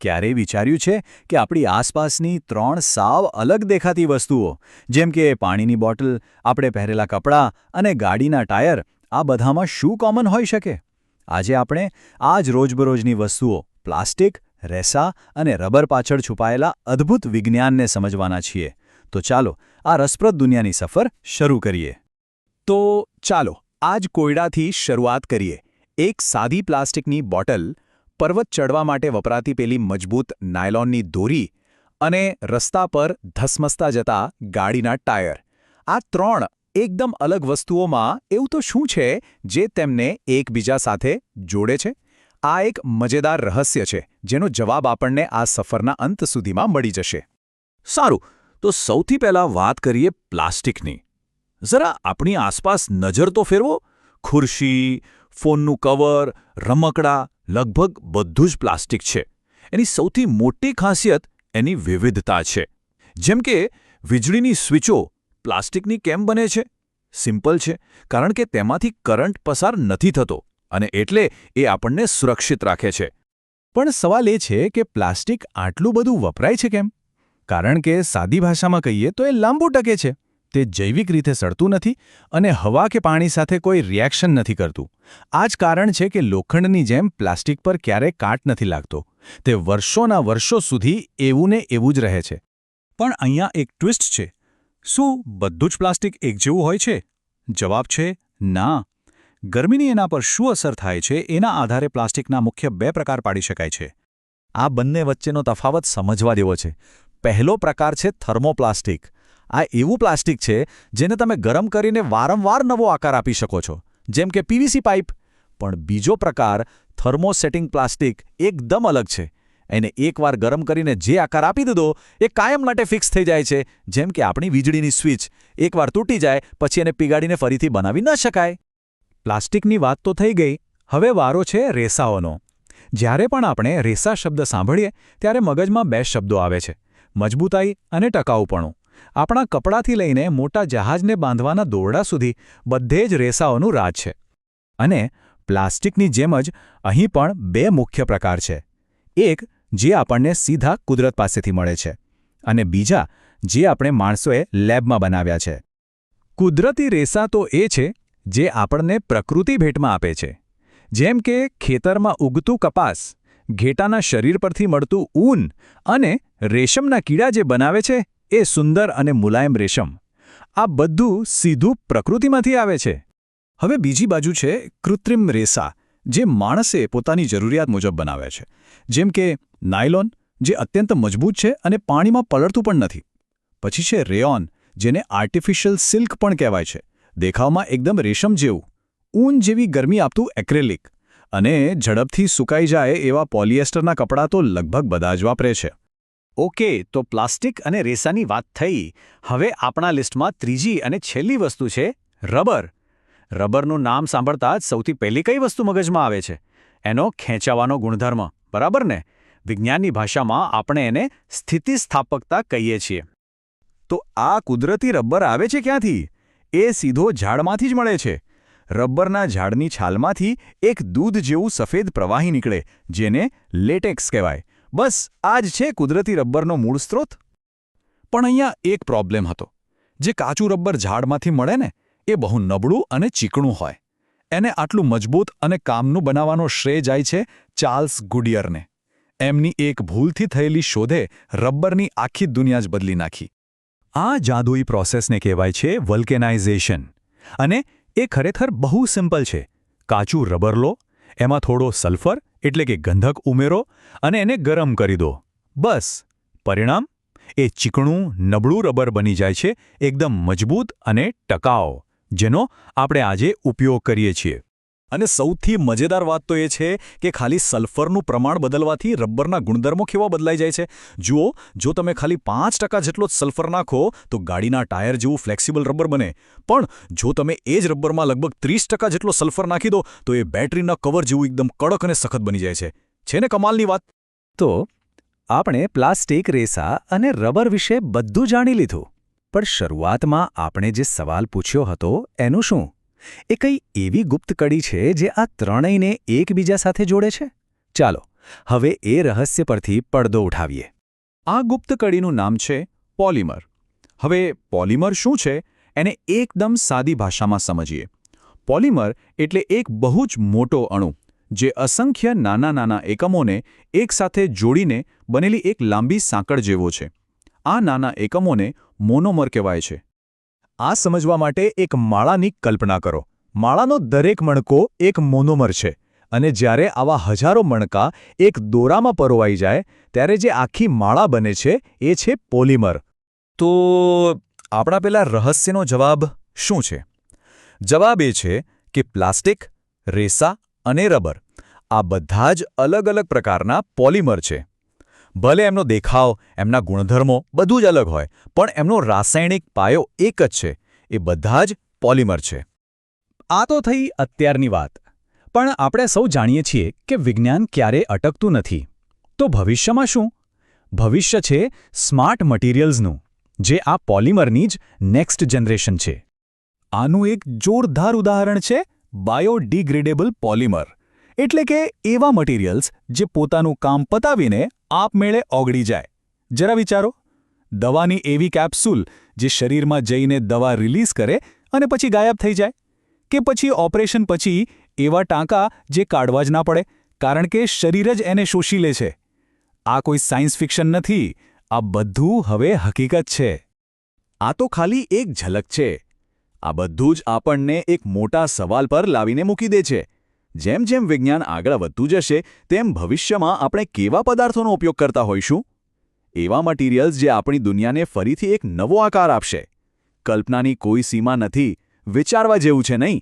ક્યારેય વિચાર્યું છે કે આપણી આસપાસની 3 સાવ અલગ દેખાતી વસ્તુઓ જેમ કે પાણીની બોટલ, આપણે પહેરેલા કપડાં અને ગાડીના ટાયર, આ બધામાં શું કોમન હોઈ શકે? આજે આપણે આ જ રોજબરોજની વસ્તુઓ પ્લાસ્ટિક, રેસા અને રબર પાછળ છુપાયેલા અદ્ભુત વિજ્ઞાનને સમજવાના છીએ. તો ચાલો આ રસપ્રદ દુનિયાની સફર શરૂ કરીએ. તો ચાલો આજ કોયડાથી શરૂઆત કરીએ. એક સાદી પ્લાસ્ટિકની બોટલ, પર્વત ચડવા માટે વપરાતી પેલી મજબૂત નાયલોનની દોરી અને રસ્તા પર ધસમસતા જતા ગાડીના ટાયર. આ 3 એકદમ અલગ વસ્તુઓમાં એવું તો શું છે જે તેમને એકબીજા સાથે જોડે છે? આ એક મજેદાર રહસ્ય છે જેનો જવાબ આપણને આ સફરના અંત સુધીમાં મળી જશે. સારું, તો સૌથી પહેલાં વાત કરીએ પ્લાસ્ટિકની. જરા આપણી આસપાસ નજર તો ફેરવો. ખુરશી, ફોનનું કવર, રમકડાં, લગભગ બધું જ પ્લાસ્ટિક છે. એની સૌથી મોટી ખાસિયત એની વિવિધતા છે. જેમ કે વીજળીની સ્વિચો પ્લાસ્ટિકની કેમ બને છે? સિમ્પલ છે, કારણ કે તેમાંથી કરંટ પસાર નથી થતો અને એટલે એ આપણને સુરક્ષિત રાખે છે. પણ સવાલ એ છે કે પ્લાસ્ટિક આટલું બધું વપરાય છે કેમ? કારણ કે સાદી ભાષામાં કહીએ તો એ લાંબુ ટકે છે. તે જૈવિક રીતે સડતું નથી અને હવા કે પાણી સાથે કોઈ રિએક્શન નથી કરતું. આ જ કારણ છે કે લોખંડની જેમ પ્લાસ્ટિક પર ક્યારેય કાટ નથી લાગતો. તે વર્ષોના વર્ષો સુધી એવું ને એવું જ રહે છે. પણ અહીંયા એક ટ્વિસ્ટ છે. શું બધું જ પ્લાસ્ટિક એક જેવું હોય છે? જવાબ છે ના. ગરમીની એના પર શું અસર થાય છે એના આધારે પ્લાસ્ટિકના મુખ્ય 2 પ્રકાર પાડી શકાય છે. આ બંને વચ્ચેનો તફાવત સમજવા જેવો છે. પહેલો પ્રકાર છે થર્મોપ્લાસ્ટિક. આ એવું પ્લાસ્ટિક છે જેને તમે ગરમ કરીને વારંવાર નવો આકાર આપી શકો છો, જેમ કે પીવીસી પાઇપ. પણ બીજો પ્રકાર થર્મોસેટિંગ પ્લાસ્ટિક એકદમ અલગ છે. એને એકવાર ગરમ કરીને જે આકાર આપી દીધો એ કાયમ માટે ફિક્સ થઈ જાય છે, જેમ કે આપણી વીજળીની સ્વિચ. એકવાર તૂટી જાય પછી એને પીગાડીને ફરીથી બનાવી ન શકાય. પ્લાસ્ટિકની વાત તો થઈ ગઈ. હવે વારો છે રેસાઓનો. જ્યારે પણ આપણે રેસા શબ્દ સાંભળીએ ત્યારે મગજમાં 2 શબ્દો આવે છે: મજબૂતાઈ અને ટકાઉપણું. આપણા કપડાથી લઈને મોટા જહાજને બાંધવાના દોરડા સુધી બધે જ રેસાઓનું રાજ છે. અને પ્લાસ્ટિકની જેમ જ અહીં પણ 2 મુખ્ય પ્રકાર છે. એક જે આપણને સીધા કુદરત પાસેથી મળે છે અને બીજા જે આપણે માણસોએ લેબમાં બનાવ્યા છે. કુદરતી રેસા તો એ છે જે આપણને પ્રકૃતિ ભેટમાં આપે છે. જેમ કે ખેતરમાં ઉગતું કપાસ, ઘેટાના શરીર પરથી મળતું ઊન અને રેશમના કીડા જે બનાવે છે એ સુંદર અને મુલાયમ રેશમ. આ બધું સીધું પ્રકૃતિમાંથી આવે છે. હવે બીજી બાજુ છે કૃત્રિમ રેસા, જે માણસે પોતાની જરૂરિયાત મુજબ બનાવ્યા છે. જેમ કે નાયલોન, જે અત્યંત મજબૂત છે અને પાણીમાં પલળતું પણ નથી. પછી છે રેયોન, જેને આર્ટિફિશિયલ સિલ્ક પણ કહેવાય છે. દેખાવમાં એકદમ રેશમ જેવું. ઊન જેવી ગરમી આપતું એક્રેલિક. અને ઝડપથી સુકાઈ જાય એવા પોલિએસ્ટરના કપડાં તો લગભગ બધા જ વાપરે છે. ઓકે, તો પ્લાસ્ટિક અને રેસાની વાત થઈ. હવે આપણા લિસ્ટમાં ત્રીજી અને છેલ્લી વસ્તુ છે રબર. રબરનું નામ સાંભળતા જ સૌથી પહેલી કઈ વસ્તુ મગજમાં આવે છે? એનો ખેંચાવાનો ગુણધર્મ, બરાબર ને? વિજ્ઞાનની ભાષામાં આપણે એને સ્થિતિસ્થાપકતા કહીએ છીએ. તો આ કુદરતી રબર આવે છે ક્યાંથી? એ સીધો ઝાડમાંથી જ મળે છે. રબરના ઝાડની છાલમાંથી એક દૂધ જેવું સફેદ પ્રવાહી નીકળે, જેને લેટેક્સ કહેવાય. બસ આ જ છે કુદરતી રબરનો મૂળ સ્ત્રોત. પણ અહીંયા એક પ્રોબ્લેમ હતો. જે કાચું રબર ઝાડમાંથી મળે ને, એ બહુ નબળું અને ચીકણું હોય. એને આટલું મજબૂત અને કામનું બનાવવાનો શ્રેય જાય છે ચાર્લ્સ ગુડિયરને. એમની એક ભૂલથી થયેલી શોધે રબરની આખી દુનિયા જ બદલી નાખી. આ જાદુઈ પ્રોસેસને કહેવાય છે વલ્કેનાઇઝેશન. અને એ ખરેખર બહુ સિમ્પલ છે. કાચું રબર લો, એમાં થોડો સલ્ફર એટલે કે ગંધક ઉમેરો અને એને ગરમ કરી દો. બસ. પરિણામ? એ ચીકણું, નબળું રબર બની જાય છે, એકદમ મજબૂત અને ટકાઉ, જેનો આપણે આજે ઉપયોગ કરીએ છીએ. અને સૌથી મજેદાર વાત તો એ છે કે ખાલી સલ્ફરનું પ્રમાણ બદલવાથી રબરના ગુણધર્મો કેવા બદલાઈ જાય છે. જુઓ, જો તમે ખાલી 5% જેટલો જ સલ્ફર નાખો તો ગાડીના ટાયર જેવું ફ્લેક્સિબલ રબર બને. પણ જો તમે એ જ રબરમાં લગભગ 30% જેટલો સલ્ફર નાખી દો તો એ બેટરીના કવર જેવું એકદમ કડક અને સખત બની જાય છે. છે ને કમાલની વાત? તો આપણે પ્લાસ્ટિક, રેસા અને રબર વિશે બધું જાણી લીધું. પણ શરૂઆતમાં આપણે જે સવાલ પૂછ્યો હતો એનું શું? એ કઈ એવી ગુપ્ત કડી છે જે આ ત્રણેયને એકબીજા સાથે જોડે છે? ચાલો હવે એ રહસ્ય પરથી પડદો ઉઠાવીએ. આ ગુપ્ત કડીનું નામ છે પોલિમર. હવે પોલિમર શું છે એને એકદમ સાદી ભાષામાં સમજીએ. પોલિમર એટલે એક બહુ જ મોટો અણુ જે અસંખ્ય નાના નાના એકમોને એકસાથે જોડીને બનેલી એક લાંબી સાંકળ જેવો છે. આ નાના એકમોને મોનોમર કહેવાય છે. આ સમજવા માટે એક માળાની કલ્પના કરો. માળાનો દરેક મણકો એક મોનોમર છે અને જ્યારે આવા હજારો મણકા એક દોરામાં પરોવાઈ જાય ત્યારે જે આખી માળા બને છે એ છે પોલિમર. તો આપણા પેલા રહસ્યનો જવાબ શું છે? જવાબ એ છે કે પ્લાસ્ટિક, રેસા અને રબર આ બધા જ અલગ અલગ પ્રકારના પોલિમર છે. ભલે એમનો દેખાવ, એમના ગુણધર્મો બધું જ અલગ હોય, પણ એમનો રાસાયણિક પાયો એક જ છે. એ બધા જ પોલિમર છે. આ તો થઈ અત્યારની વાત. પણ આપણે સૌ જાણીએ છીએ કે વિજ્ઞાન ક્યારેય અટકતું નથી. તો ભવિષ્યમાં શું? ભવિષ્ય છે સ્માર્ટ મટીરિયલ્સનું, જે આ પોલિમરની જ નેક્સ્ટ જનરેશન છે. આનું એક જોરદાર ઉદાહરણ છે બાયોડિગ્રેડેબલ પોલિમર. એટલે કે એવા મટીરિયલ્સ જે પોતાનું કામ પતાવીને આપમેળે ઓગળી જાય. જરા વિચારો, દવાની એવી કેપ્સ્યુલ જે શરીરમાં જઈને દવા રિલીઝ કરે અને પછી ગાયબ થઈ જાય, કે પછી ઓપરેશન પછી એવા ટાંકા જે કાઢવા જ ના પડે કારણ કે શરીર જ એને શોષી લે છે. આ કોઈ સાયન્સ ફિક્શન નથી, આ બધું હવે હકીકત છે. આ તો ખાલી એક ઝલક છે. આ બધું જ આપણને એક મોટા સવાલ પર લાવીને મૂકી દે છે. જેમ જેમ વિજ્ઞાન આગળ વધતું જશે તેમ ભવિષ્યમાં આપણે કેવા પદાર્થોનો ઉપયોગ કરતા હોઈશું? એવા મટીરિયલ્સ જે આપણી દુનિયાને ફરીથી એક નવો આકાર આપશે. કલ્પનાની કોઈ સીમા નથી. વિચારવા જેવું છે નહીં?